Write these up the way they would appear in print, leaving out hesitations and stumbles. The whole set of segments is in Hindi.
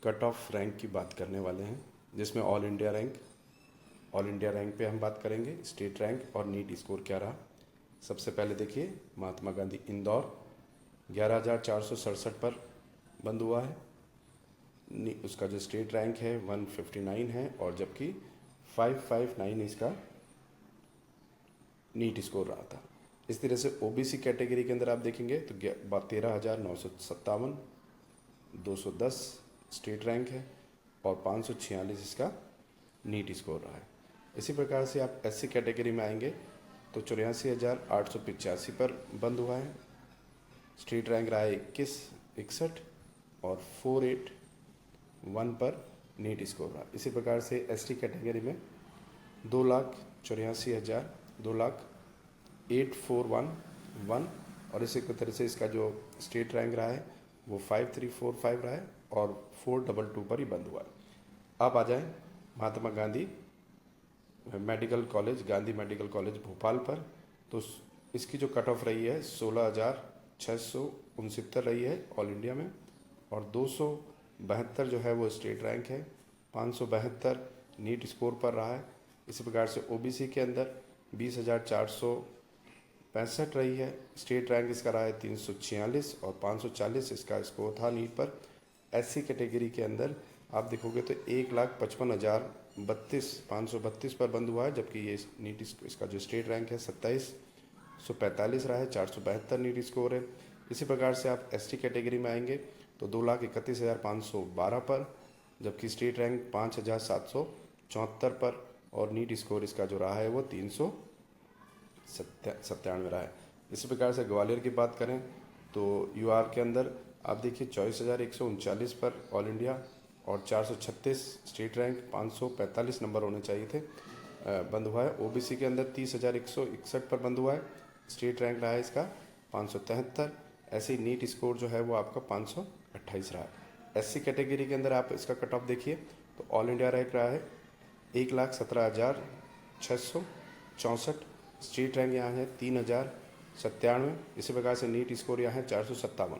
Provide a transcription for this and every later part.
कट ऑफ रैंक की बात करने वाले हैं, जिसमें ऑल इंडिया रैंक पे हम बात करेंगे, स्टेट रैंक और नीट स्कोर क्या रहा। सबसे पहले देखिए, महात्मा गांधी इंदौर 11,467 पर बंद हुआ है। उसका जो स्टेट रैंक है 159 है, और जबकि 559 इसका नीट स्कोर रहा था। इस तरह से ओबीसी कैटेगरी के अंदर आप देखेंगे तो 13,957 210 स्टेट रैंक है, और 546 इसका नीट स्कोर रहा है। इसी प्रकार से आप एससी कैटेगरी में आएंगे तो 84,885 पर बंद हुआ है। स्टेट रैंक रहा है 61 और 481 पर नीट स्कोर रहा। इसी प्रकार से एसटी कैटेगरी में 2,84,000 और इसी तरह से इसका जो स्टेट रैंक रहा है वो 5345 रहा है, और 422 पर ही बंद हुआ है। अब आ जाए Mahatma Gandhi medical college, Gandhi medical college Bhopal पर, तो इसकी जो कट ऑफ रही है 16,669 रही है ऑल इंडिया में, और 272 जो है वो स्टेट रैंक है, 572 नीट स्कोर पर रहा है। इसी प्रकार से ओबीसी के अंदर 20,465 रही है, स्टेट रैंक इसका रहा है 346 और 540 इसका स्कोर था नीट पर। एससी कैटेगरी के अंदर आप देखोगे तो 1,55,032 पर बंद हुआ है, जबकि ये नीट इसका जो स्टेट रैंक है 2745 रहा है, 472 नीट स्कोर है। इसी प्रकार से आप एसटी कैटेगरी में आएंगे तो 2,31,512 पर, जबकि स्टेट रैंक 5,774 पर, और नीट स्कोर इसका जो रहा है वो 397 रहा है। इसी प्रकार से ग्वालियर की बात करें तो यूआर के अंदर आप देखिए 24,139 पर ऑल इंडिया, और 436 स्टेट रैंक, 545 नंबर होने चाहिए थे, बंद हुआ है। ओबीसी के अंदर 30,161 पर बंद हुआ है, स्टेट रैंक रहा है इसका 573। ऐसे ही नीट स्कोर जो है वो आपका 528 रहा है। एससी कैटेगरी के अंदर आप इसका कट ऑफ देखिए तो ऑल इंडिया रैंक रहा है 1,17,664, स्टेट रैंक यहाँ है 3,097। इसी प्रकार से नीट स्कोर यहाँ है 457।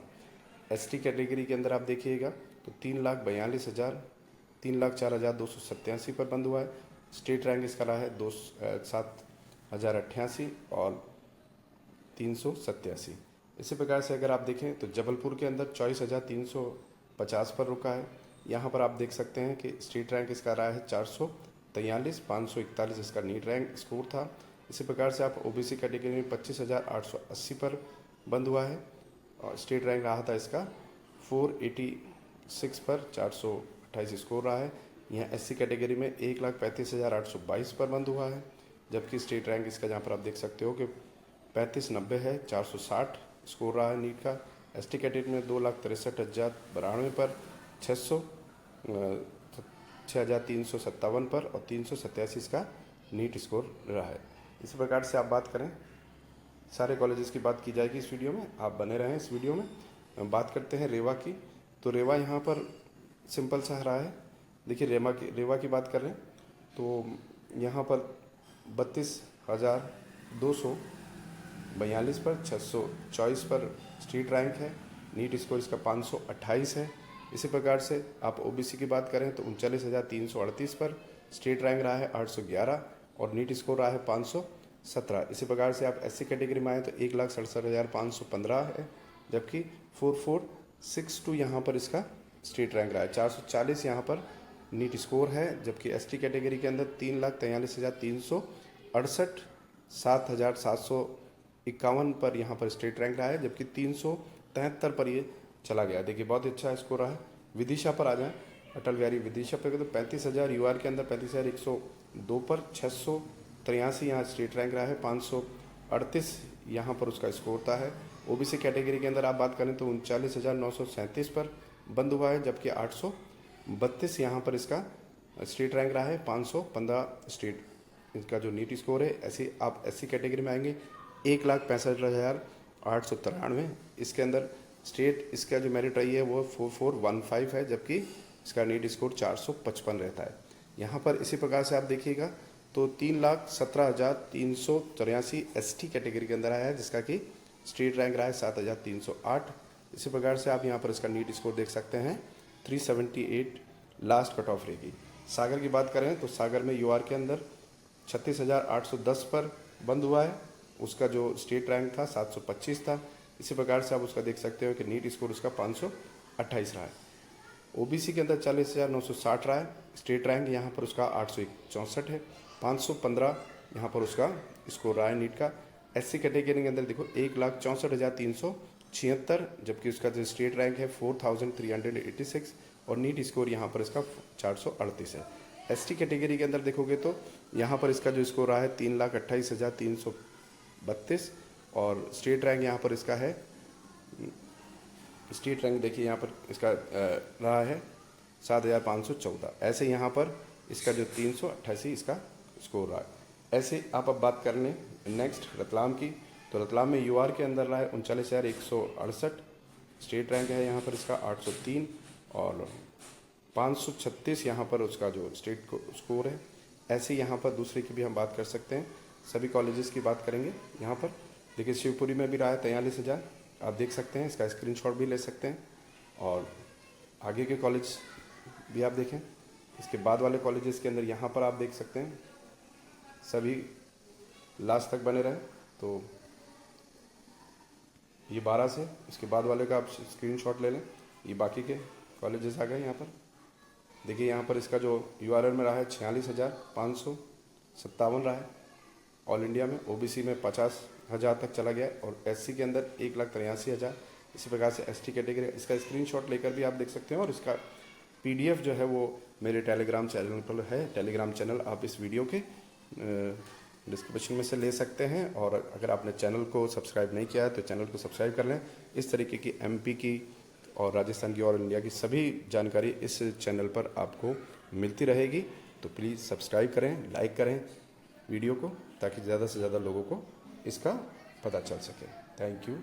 एसटी कैटेगरी के अंदर आप देखिएगा तो 3,04,287 पर बंद हुआ है, स्टेट रैंक इसका रहा है 7,088 और 387। इसी प्रकार से अगर आप देखें तो जबलपुर के अंदर 24,350 पर रुका है। यहाँ पर आप देख सकते हैं कि स्टेट रैंक इसका रहा है 443, 541 इसका नीट रैंक स्कोर था। इसी प्रकार से आप ओबीसी कैटेगरी में 25,880 पर बंद हुआ है, और स्टेट रैंक रहा था इसका 486 पर, 428 स्कोर रहा है। यहाँ एससी कैटेगरी में 1,35,822 पर बंद हुआ है, जबकि स्टेट रैंक इसका जहाँ पर आप देख सकते हो कि 3590 है, 460 स्कोर रहा है नीट का। एसटी कैटेगरी में 2,63,092 पर 6,357 पर, और 387 इसका नीट स्कोर रहा है। इसी प्रकार से आप बात करें, सारे कॉलेजेस की बात की जाएगी इस वीडियो में, आप बने रहें इस वीडियो में। बात करते हैं रेवा की, तो रेवा यहाँ पर सिंपल सा रहा है। देखिए रेवा की बात कर रहे हैं तो यहाँ पर 32,242 पर, 624 पर स्टेट रैंक है, नीट स्कोर इसका 528 है। इसी प्रकार से आप ओबीसी की बात करें तो 39,338 पर, स्टेट रैंक रहा है 811 और नीट स्कोर रहा है 517। इसी प्रकार से आप एससी कैटेगरी में आए तो 1,67,515 है, जबकि 4462 यहाँ पर इसका स्टेट रैंक रहा है, 440 यहाँ पर नीट स्कोर है। जबकि एसटी कैटेगरी के अंदर 3,43,368, 7,751 पर यहाँ पर स्टेट रैंक रहा है, जबकि 373 पर ये चला गया। देखिए बहुत अच्छा स्कोर रहा है। विदिशा पर आ जाए, अटल बिहारी विदिशा पर तो 35,000 यूआर के अंदर 35,102 पर, 683 यहाँ स्टेट रैंक रहा है, 538 यहाँ पर उसका स्कोर था है। ओबीसी कैटेगरी के अंदर आप बात करें तो 39,937 पर बंद हुआ है, जबकि 832 यहाँ पर इसका स्टेट रैंक रहा है, 515 स्टेट इसका जो नीट स्कोर है। ऐसे आप एससी कैटेगरी में आएंगे 1,65,893, इसके अंदर स्टेट इसका जो मेरिट रही है वो 4415 है, जबकि इसका नीट स्कोर 455 रहता है। यहाँ पर इसी प्रकार से आप देखिएगा तो 3,17,383 एसटी कैटेगरी के अंदर आया है, जिसका कि स्टेट रैंक रहा है 7,308। इसी प्रकार से आप यहाँ पर इसका नीट स्कोर देख सकते हैं 378 लास्ट कट ऑफ रहेगी। सागर की बात करें तो सागर में यूआर के अंदर 36,810 पर बंद हुआ है। उसका जो स्टेट रैंक था 725 था। इसी प्रकार से आप उसका देख सकते हो कि नीट स्कोर उसका 528 रहा है। ओबीसी के अंदर 40,960 रहा है। स्टेट रैंक यहाँ पर उसका 864 है। 515 यहाँ पर उसका स्कोर रहा है नीट का। एससी कैटेगरी के अंदर देखो 1,64,376, जबकि उसका जो स्टेट रैंक है 4,386 और नीट स्कोर यहाँ पर इसका 438 है। एसटी कैटेगरी के अंदर देखोगे तो यहाँ पर इसका जो स्कोर रहा है 3,28,332 और स्टेट रैंक यहाँ पर इसका है, स्टेट रैंक देखिए यहाँ पर इसका रहा है 7,514। ऐसे यहाँ पर इसका जो 388 इसका स्कोर रहा है। ऐसे आप अब बात कर लें नेक्स्ट रतलाम की, तो रतलाम में यूआर के अंदर रहा है 39,168। स्टेट रैंक है यहाँ पर इसका 803 और 536 यहाँ पर उसका जो स्टेट को स्कोर है। ऐसे यहाँ पर दूसरे की भी हम बात कर सकते हैं। सभी कॉलेजेस की बात करेंगे यहाँ पर। देखिए शिवपुरी में भी रहा है 43,000, आप देख सकते हैं, इसका स्क्रीनशॉट भी ले सकते हैं। और आगे के कॉलेज भी आप देखें, इसके बाद वाले कॉलेजेस के अंदर यहाँ पर आप देख सकते हैं, सभी लास्ट तक बने रहे। तो ये 12 से इसके बाद वाले का आप स्क्रीनशॉट ले लें। ये बाकी के कॉलेजेस आ गए यहाँ पर। देखिए यहाँ पर इसका जो यूआरएल में रहा है 46,557 रहा है ऑल इंडिया में। ओबीसी में 50,000 तक चला गया और एससी के अंदर 1,83,000। इसी प्रकार से एसटी कैटेगरी, इसका स्क्रीनशॉट लेकर भी आप देख सकते हैं। और इसका पीडीएफ जो है वो मेरे टेलीग्राम चैनल पर है। टेलीग्राम चैनल आप इस वीडियो के डिस्क्रिप्शन में से ले सकते हैं। और अगर आपने चैनल को सब्सक्राइब नहीं किया है तो चैनल को सब्सक्राइब कर लें। इस तरीके की एमपी की और राजस्थान की और इंडिया की सभी जानकारी इस चैनल पर आपको मिलती रहेगी। तो प्लीज़ सब्सक्राइब करें, लाइक करें वीडियो को, ताकि ज़्यादा से ज़्यादा लोगों को इसका पता चल सके। Thank you.